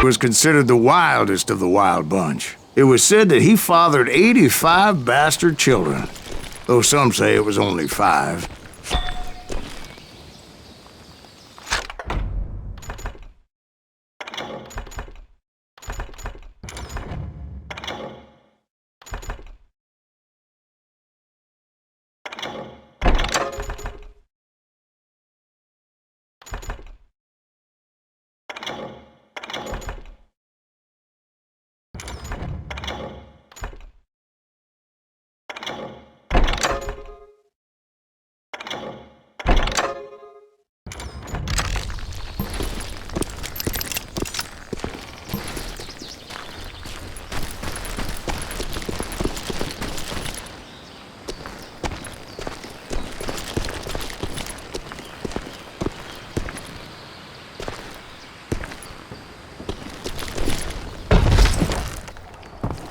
was considered the wildest of the wild bunch. It was said that he fathered 85 bastard children, though some say it was only 5.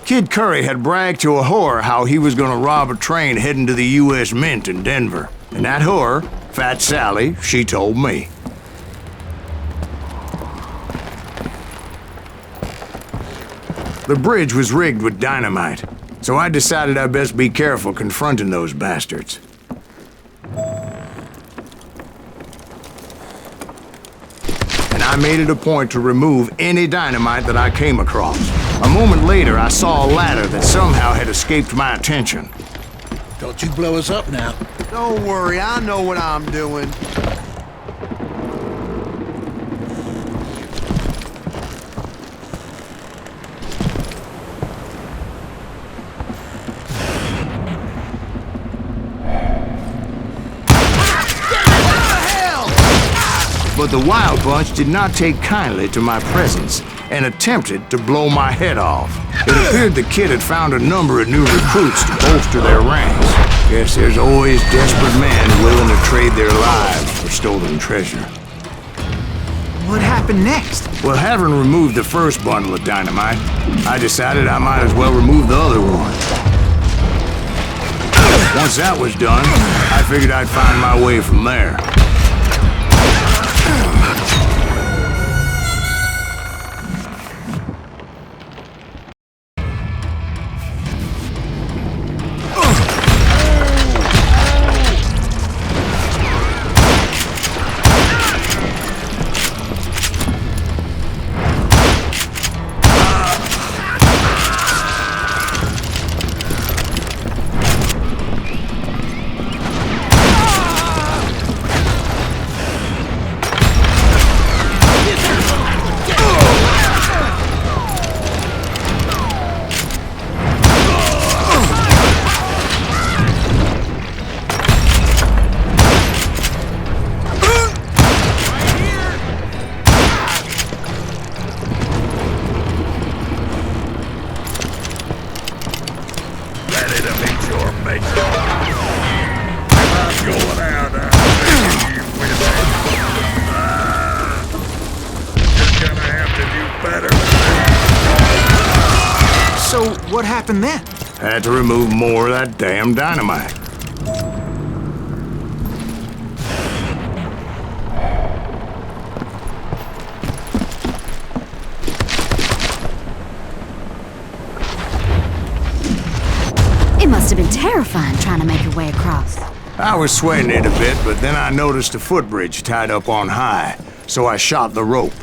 Kid Curry had bragged to a whore how he was gonna rob a train heading to the U.S. Mint in Denver. And that whore, Fat Sally, she told me. The bridge was rigged with dynamite, so I decided I'd best be careful confronting those bastards. And I made it a point to remove any dynamite that I came across. A moment later, I saw a ladder that somehow had escaped my attention. Don't you blow us up now. Don't worry, I know what I'm doing. But the Wild Bunch did not take kindly to my presence and attempted to blow my head off. It appeared the kid had found a number of new recruits to bolster their ranks. Guess there's always desperate men willing to trade their lives for stolen treasure. What happened next? Well, having removed the first bundle of dynamite, I decided I might as well remove the other one. Once that was done, I figured I'd find my way from there. So, what happened then? Had to remove more of that damn dynamite. It must have been terrifying trying to make your way across. I was sweating it a bit, but then I noticed a footbridge tied up on high, so I shot the rope.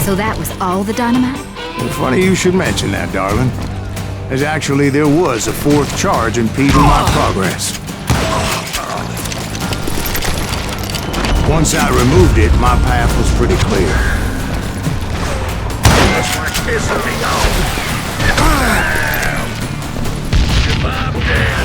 So that was all the dynamite? Well, funny you should mention that, darling. As actually there was a fourth charge impeding my progress. Once I removed it, my path was pretty clear. That's my kiss of me I'm dead.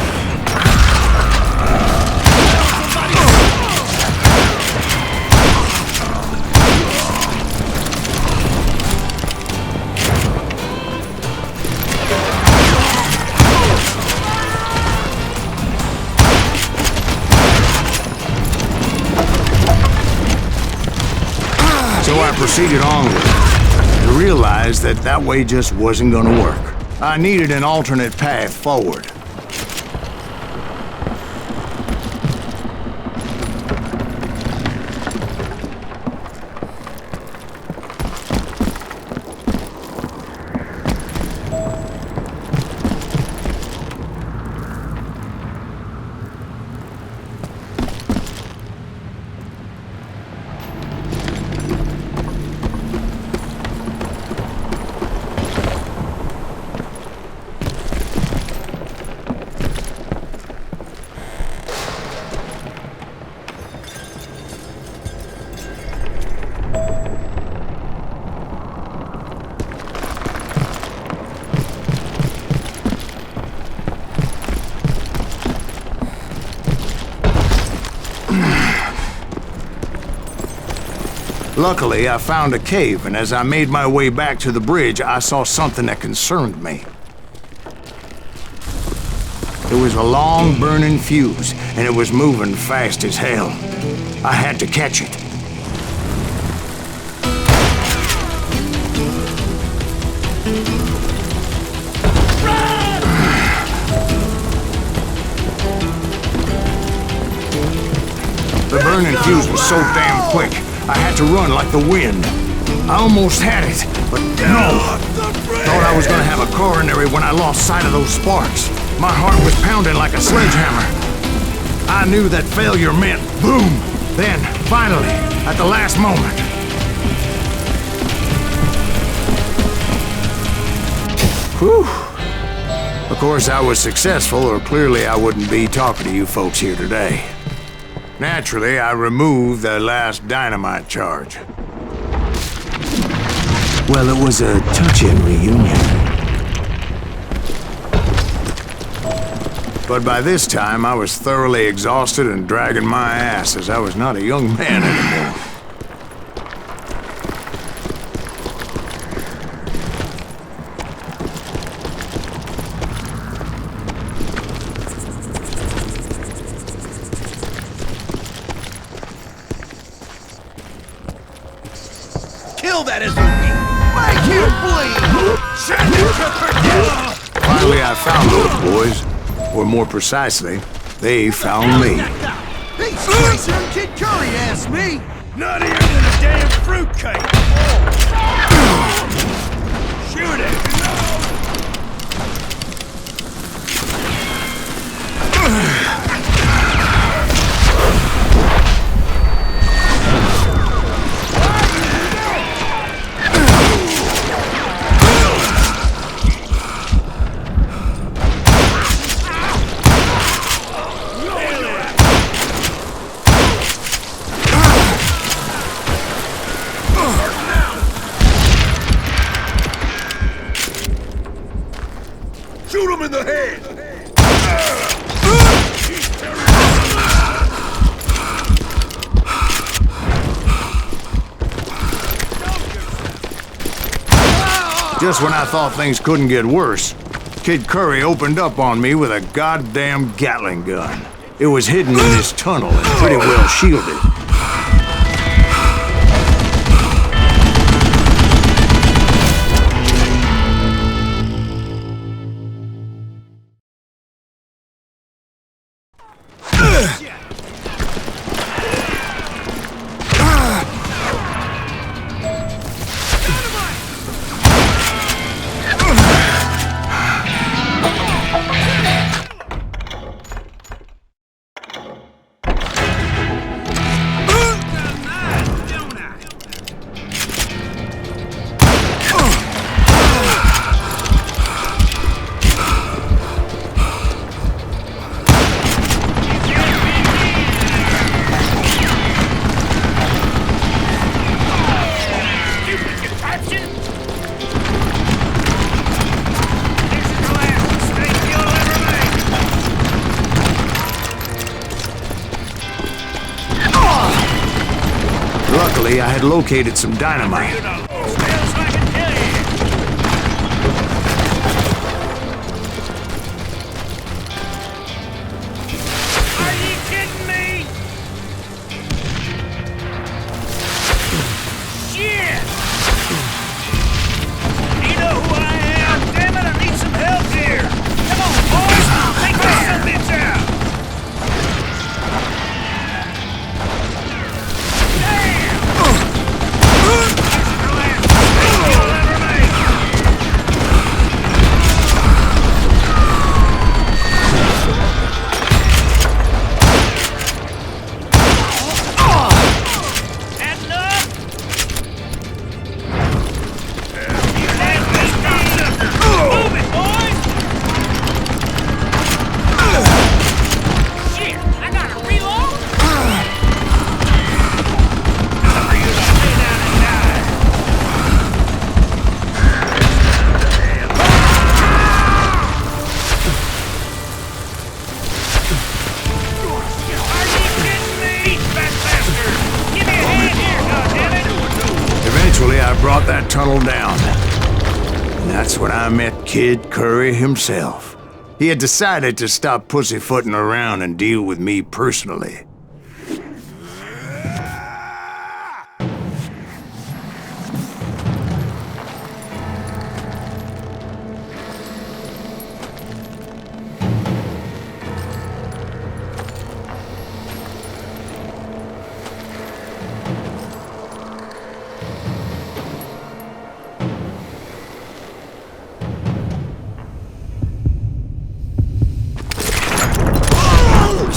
proceeded onward. I realized that that way just wasn't gonna work. I needed an alternate path forward. Luckily, I found a cave, and as I made my way back to the bridge, I saw something that concerned me. It was a long, burning fuse, and it was moving fast as hell. I had to catch it. The burning fuse was so damn quick. I had to run like the wind. I almost had it, but no. Thought I was gonna have a coronary when I lost sight of those sparks. My heart was pounding like a sledgehammer. I knew that failure meant boom. Then, finally, at the last moment. Whew. Of course, I was successful, or clearly I wouldn't be talking to you folks here today. Naturally, I removed the last dynamite charge. Well, it was a touching reunion. But by this time, I was thoroughly exhausted and dragging my ass as I was not a young man anymore. Kill that SOB! Make him bleed! Send him to Finally, I found those boys. Or more precisely, they found me. He's crazier than Kid Curry asked me! Nuttier than a damn fruitcake! Shoot it! Shoot him in the head! Just when I thought things couldn't get worse, Kid Curry opened up on me with a goddamn Gatling gun. It was hidden in his tunnel and pretty well shielded. Luckily, I had located some dynamite. Are you kidding me? Shit! brought that tunnel down. And that's when I met Kid Curry himself. He had decided to stop pussyfooting around and deal with me personally.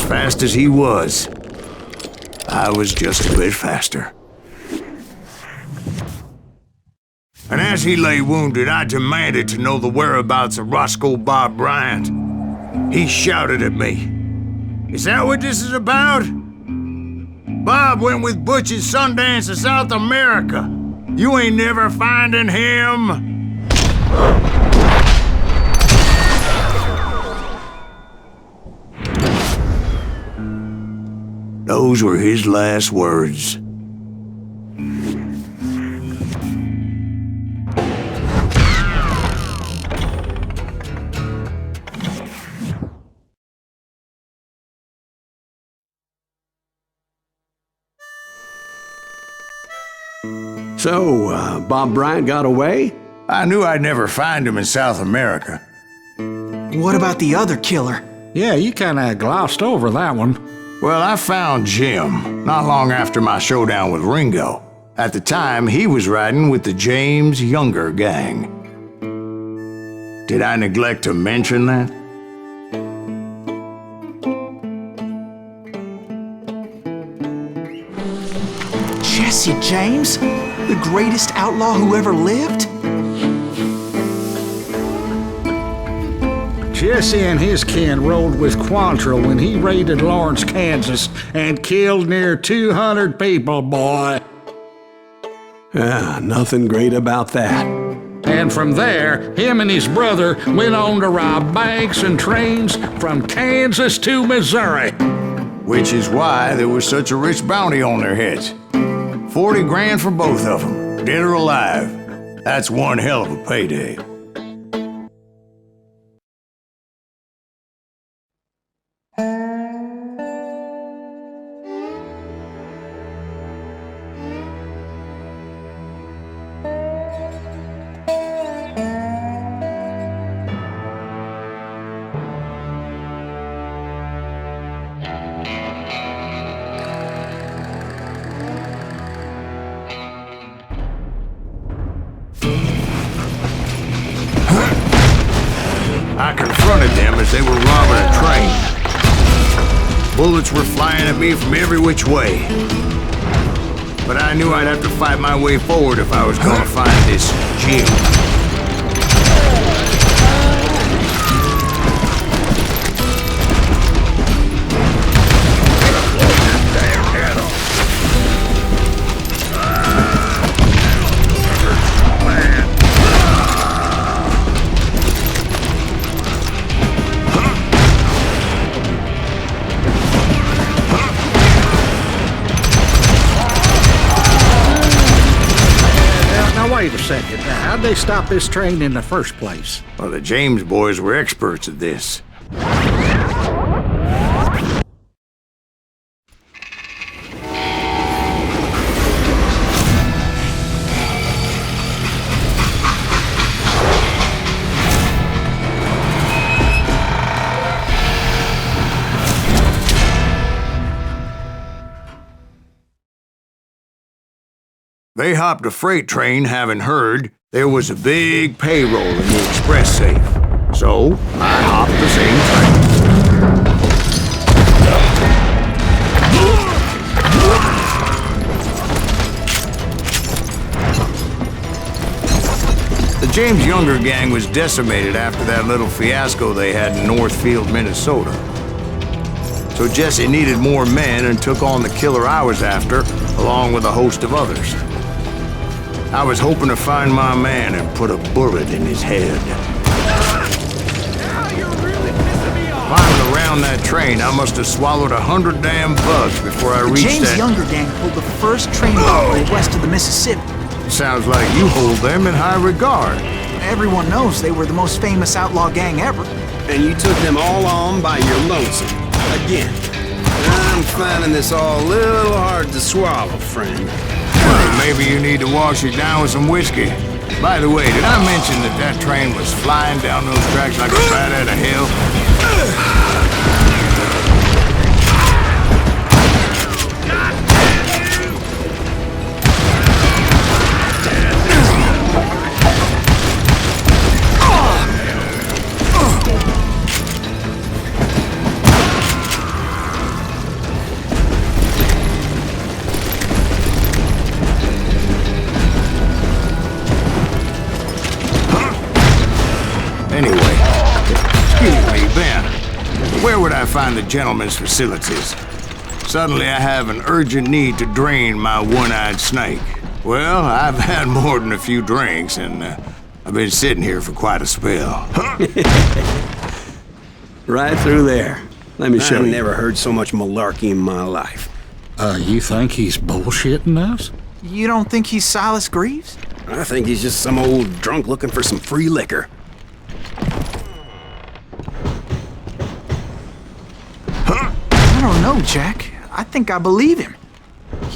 Fast as he was, I was just a bit faster. And as he lay wounded, I demanded to know the whereabouts of Roscoe Bob Bryant. He shouted at me, "Is that what this is about? Bob went with Butch and Sundance to South America. You ain't never finding him." Those were his last words. So, Bob Bryant got away? I knew I'd never find him in South America. What about the other killer? Yeah, you kinda glossed over that one. Well, I found Jim not long after my showdown with Ringo. At the time, he was riding with the James Younger gang. Did I neglect to mention that? Jesse James? The greatest outlaw who ever lived? Jesse and his kin rode with Quantrill when he raided Lawrence, Kansas, and killed near 200 people, boy. Nothing great about that. And from there, him and his brother went on to rob banks and trains from Kansas to Missouri. Which is why there was such a rich bounty on their heads. 40 grand for both of them, dead or alive. That's one hell of a payday. I confronted them as they were robbing a train. Bullets were flying at me from every which way. But I knew I'd have to fight my way forward if I was going to find this Jim. Wait a second. How'd they stop this train in the first place? Well, the James boys were experts at this. They hopped a freight train, having heard there was a big payroll in the express safe. So, I hopped the same train. The James Younger gang was decimated after that little fiasco they had in Northfield, Minnesota. So Jesse needed more men and took on the killer I was after, along with a host of others. I was hoping to find my man and put a bullet in his head. Now you're really pissing me off. Climbing around that train, I must have swallowed 100 damn bugs before I The reached James that... Younger gang pulled the first train robbery west of the Mississippi. Sounds like you hold them in high regard. Everyone knows they were the most famous outlaw gang ever. And you took them all on by your lonesome. Again. I'm finding this all a little hard to swallow, friend. Well, maybe you need to wash it down with some whiskey. By the way, did I mention that that train was flying down those tracks like a bat out of hell? Anyway, excuse me, Ben. Where would I find the gentleman's facilities? Suddenly I have an urgent need to drain my one-eyed snake. Well, I've had more than a few drinks, and I've been sitting here for quite a spell. Right through there. Let me show you. I've Never heard so much malarkey in my life. You think he's bullshitting us? You don't think he's Silas Greaves? I think he's just some old drunk looking for some free liquor. I don't know, Jack. I think I believe him.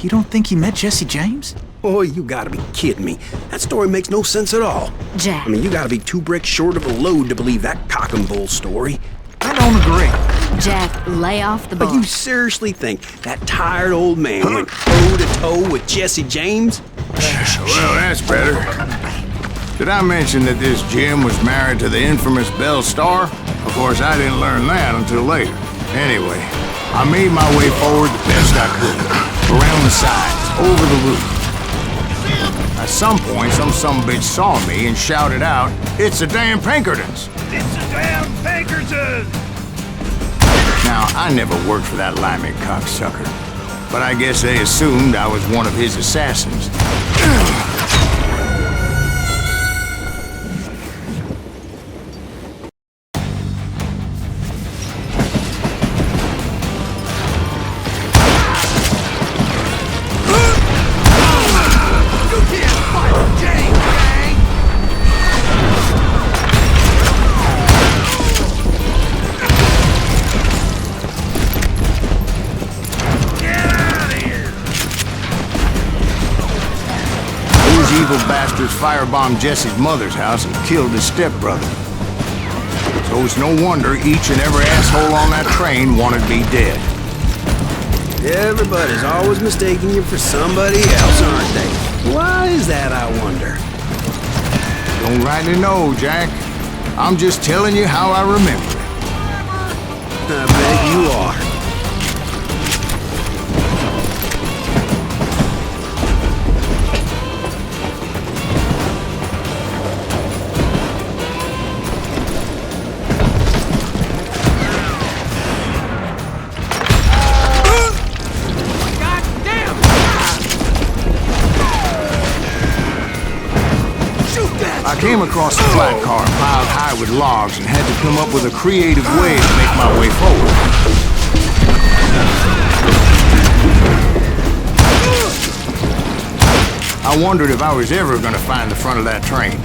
You don't think he met Jesse James? Oh, you gotta be kidding me. That story makes no sense at all. Jack. I mean, you gotta be 2 bricks short of a load to believe that cock and bull story. I don't agree. Jack, lay off the But ball. you seriously think that tired old man went toe-to-toe with Jesse James? Well, that's better. Did I mention that this Jim was married to the infamous Belle Starr? Of course, I didn't learn that until later. Anyway, I made my way forward the best I could. Around the sides, over the roof. At some point, some sumbitch saw me and shouted out, "It's the damn Pinkertons!" It's the damn Pinkertons! Now, I never worked for that limey cocksucker, but I guess they assumed I was one of his assassins. Bastards firebombed Jesse's mother's house and killed his stepbrother. So it's no wonder each and every asshole on that train wanted me dead. Everybody's always mistaking you for somebody else, aren't they? Why is that, I wonder? Don't rightly know, Jack. I'm just telling you how I remember it. I bet you are. I came across a flat car piled high with logs and had to come up with a creative way to make my way forward. I wondered if I was ever going to find the front of that train,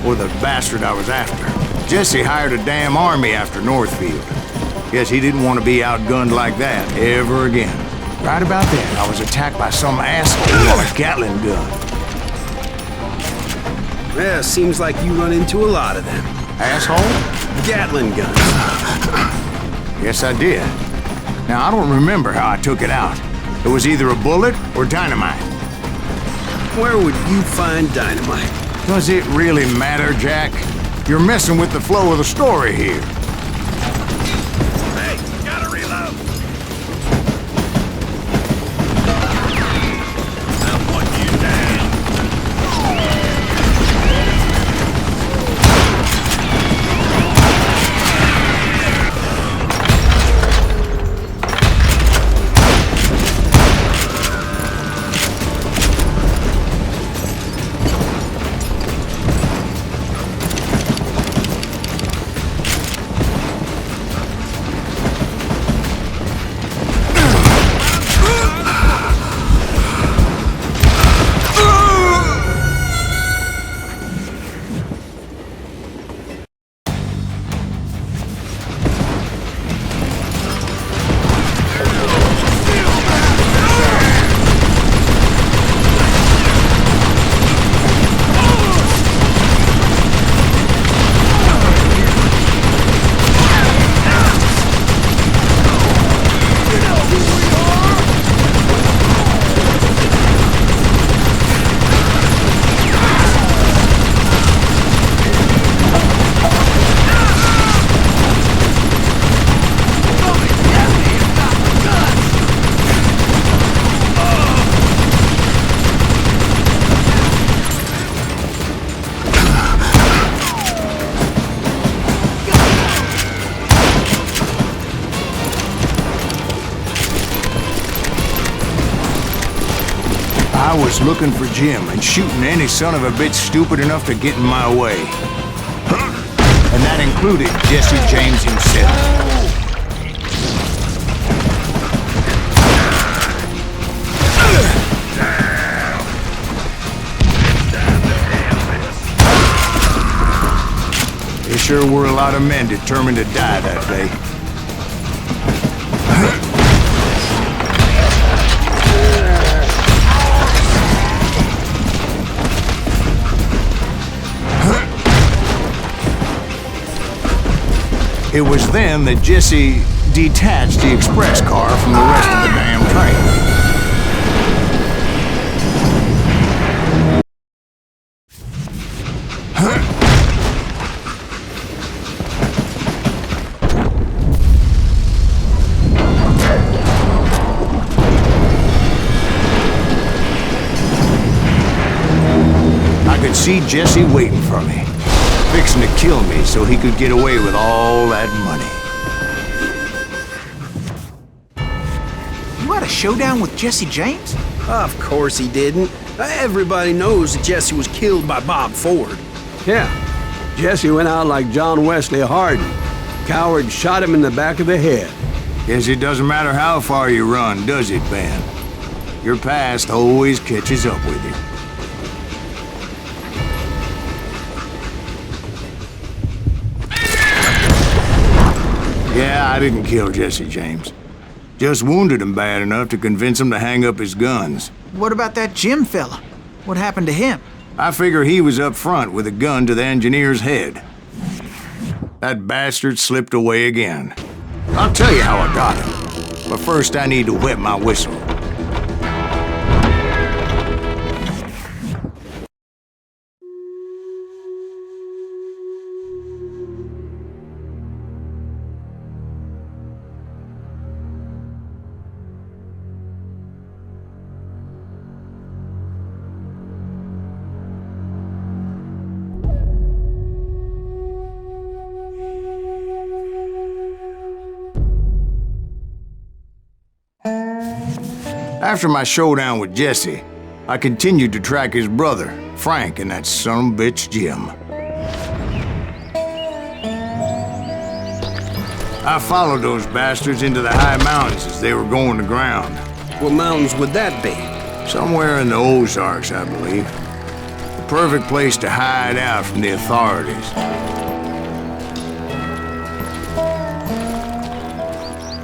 or the bastard I was after. Jesse hired a damn army after Northfield. Guess he didn't want to be outgunned like that ever again. Right about then, I was attacked by some asshole on a Gatling gun. Yeah, seems like you run into a lot of them. Asshole? Gatling guns. Yes, I did. Now, I don't remember how I took it out. It was either a bullet or dynamite. Where would you find dynamite? Does it really matter, Jack? You're messing with the flow of the story here. Hey, gotta reload! I'll put you down. was looking for Jim and shooting any son of a bitch stupid enough to get in my way. And that included Jesse James himself. There sure were a lot of men determined to die that day. It was then that Jesse detached the express car from the rest of the damn train. I could see Jesse waiting for me, fixing to kill me so he could get away with all that money. You had a showdown with Jesse James? Of course he didn't. Everybody knows that Jesse was killed by Bob Ford. Yeah, Jesse went out like John Wesley Hardin. Coward shot him in the back of the head. Guess it doesn't matter how far you run, does it, Ben? Your past always catches up with you. Yeah, I didn't kill Jesse James. Just wounded him bad enough to convince him to hang up his guns. What about that Jim fella? What happened to him? I figure he was up front with a gun to the engineer's head. That bastard slipped away again. I'll tell you how I got him. But first I need to wet my whistle. After my showdown with Jesse, I continued to track his brother, Frank, and that sumbitch Jim. I followed those bastards into the high mountains as they were going to ground. What mountains would that be? Somewhere in the Ozarks, I believe. The perfect place to hide out from the authorities.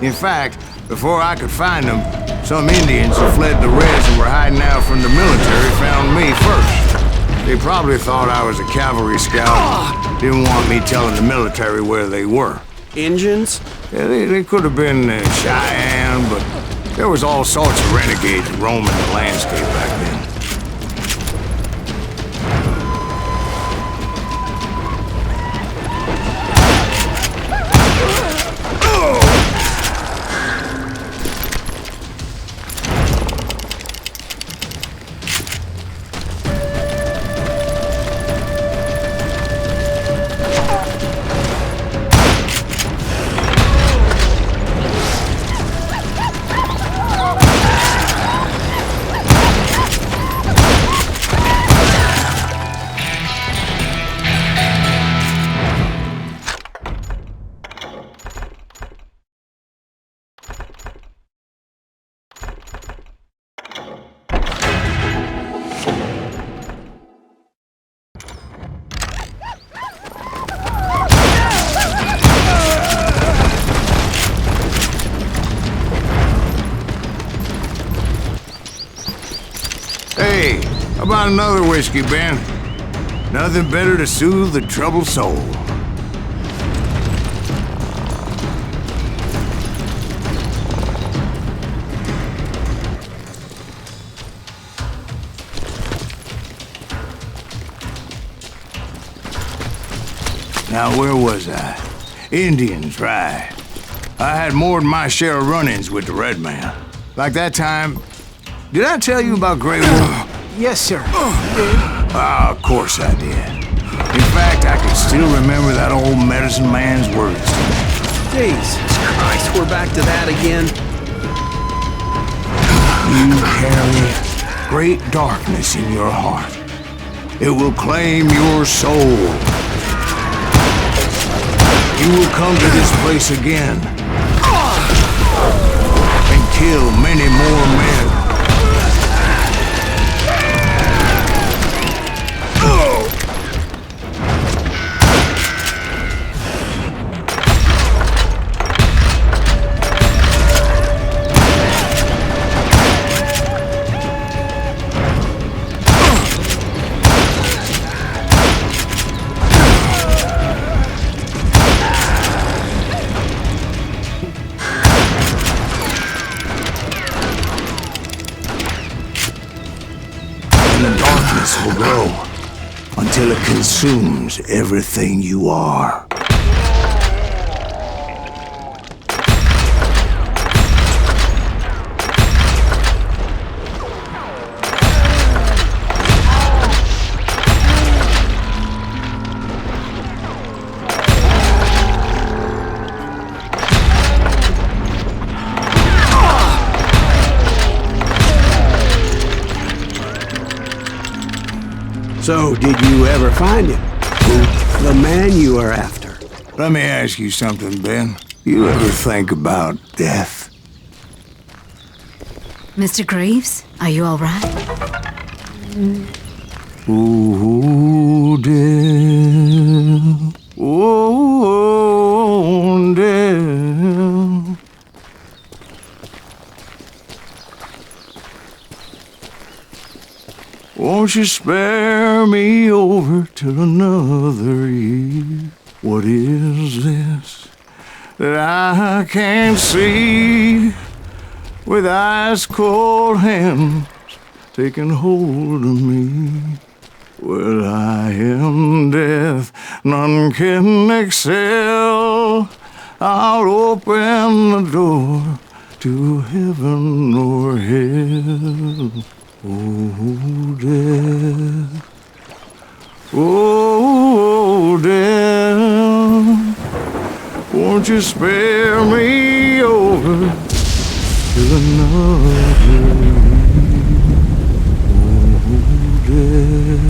In fact, before I could find them, some Indians who fled the Reds and were hiding out from the military found me first. They probably thought I was a cavalry scout. Didn't want me telling the military where they were. Injuns? Yeah, they could have been Cheyenne, but there was all sorts of renegades roaming the landscape back then. Hey, how about another whiskey, Ben? Nothing better to soothe the troubled soul. Now, where was I? Indians, right. I had more than my share of run-ins with the Red Man. Like that time... Did I tell you about Grey Wolf? Yes, sir. Ah, of course I did. In fact, I can still remember that old medicine man's words to me. Jesus Christ, we're back to that again. You carry great darkness in your heart. It will claim your soul. You will come to this place again and kill many more men. The darkness will grow until it consumes everything you are. So, did you ever find him? Who? The man you are after. Let me ask you something, Ben. You ever think about death? Mr. Greaves, are you all right? Ooh, death. Ooh, death. Won't you spare me over till another year? What is this that I can't see with ice cold hands taking hold of me? Well, I am death, none can excel. I'll open the door to heaven or hell. Oh, death. Oh, death. Won't you spare me over to another year? Oh, death.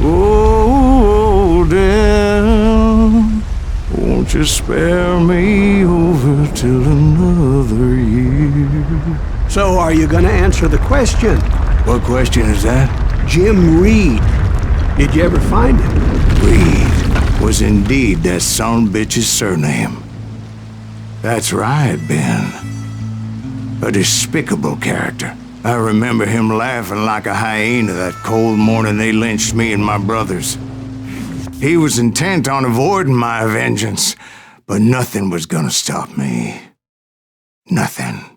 Oh, death. Won't you spare me over till another year? So, are you gonna answer the question? What question is that? Jim Reed. Did you ever find him? Reed was indeed that son-bitch's surname. That's right, Ben. A despicable character. I remember him laughing like a hyena that cold morning they lynched me and my brothers. He was intent on avoiding my vengeance, but nothing was gonna stop me. Nothing.